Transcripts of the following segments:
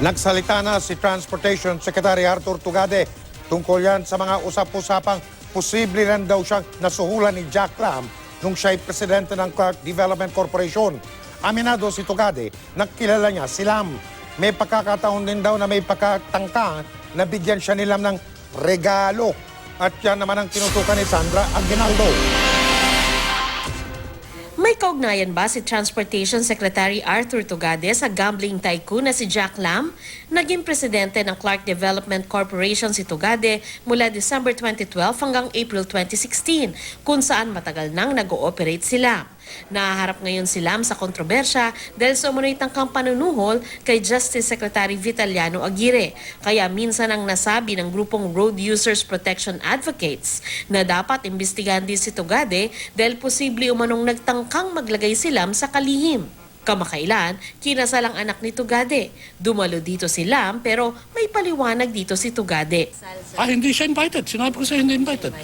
Nagsalita na si Transportation Secretary Arthur Tugade tungkol yan sa mga usap-usapang posible rin daw siyang nasuhulan ni Jack Lam nung siya'y presidente ng Clark Development Corporation. Aminado si Tugade, nakilala niya si Lam. May pagkakataon din daw na may pagkatangka na bigyan siya ni Lam ng regalo. At yan naman ang tinutukan ni Sandra Aguinaldo. May kaugnayan ba si Transportation Secretary Arthur Tugade sa gambling tycoon na si Jack Lam? Naging presidente ng Clark Development Corporation si Tugade mula December 2012 hanggang April 2016, kung saan matagal nang nag-ooperate si Lam. Nahaharap ngayon si Lam sa kontrobersya dahil sa umunoy tangkang panunuhol kay Justice Secretary Vitaliano Aguirre. Kaya minsan ang nasabi ng grupong Road Users Protection Advocates na dapat imbestigahan din si Tugade dahil posible umanong nagtangkang maglagay si Lam sa kalihim. Kamakailan, kinasal ang anak ni Tugade. Dumalo dito si Lam pero may paliwanag dito si Tugade. Hindi siya invited. Sinabi ko siya hindi invited.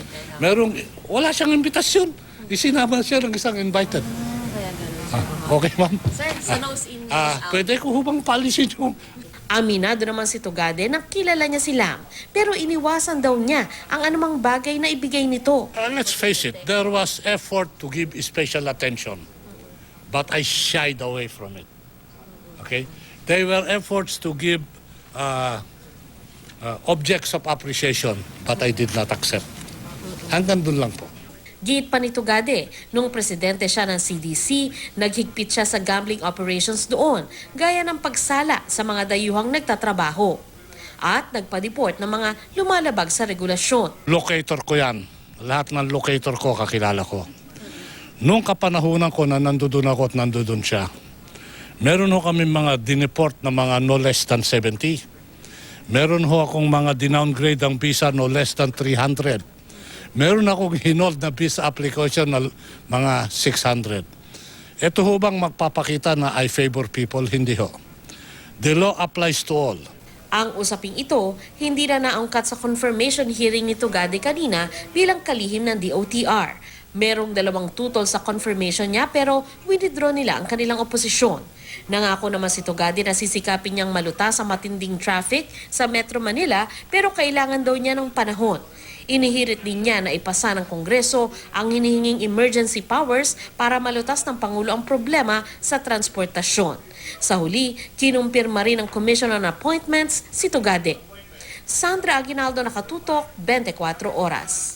Wala siyang imbitasyon. Isinama siya ng isang invited. Okay, ma'am. Sir, sa nose in, pwede ko hubang policy nyo. Aminado naman si Tugade na kilala niya si Lam, pero iniwasan daw niya ang anumang bagay na ibigay nito. Let's face it, there was effort to give special attention. But I shied away from it. Okay? There were efforts to give objects of appreciation, but I did not accept. Hanggang dun lang po. Giit pa ni Tugade, nung presidente siya ng CDC, naghigpit siya sa gambling operations doon, gaya ng pagsala sa mga dayuhang nagtatrabaho. At nagpa-deport ng mga lumalabag sa regulasyon. Locator ko yan. Lahat ng locator ko, kakilala ko. Nung kapanahunan ko na nandoon ako at nandoon siya, meron ho kami mga dineport na mga no less than 70. Meron ho akong mga dinowngrade ang visa no less than 300. Meron akong hinold na visa application na mga 600. Ito ho bang magpapakita na I favor people? Hindi ho. The law applies to all. Ang usaping ito, hindi na naangkat sa confirmation hearing ni Tugade kanina bilang kalihim ng DOTR. Merong 2 tutol sa confirmation niya pero withdraw nila ang kanilang oposisyon. Nangako naman si Tugade na sisikapin niyang malutas sa matinding traffic sa Metro Manila pero kailangan daw niya ng panahon. Inihirit din niya na ipasa ng Kongreso ang hinihinging emergency powers para malutas ng Pangulo ang problema sa transportasyon. Sa huli, kinumpirma rin ng Commission on Appointments si Tugade. Sandra Aguinaldo, Nakatutok, 24 Oras.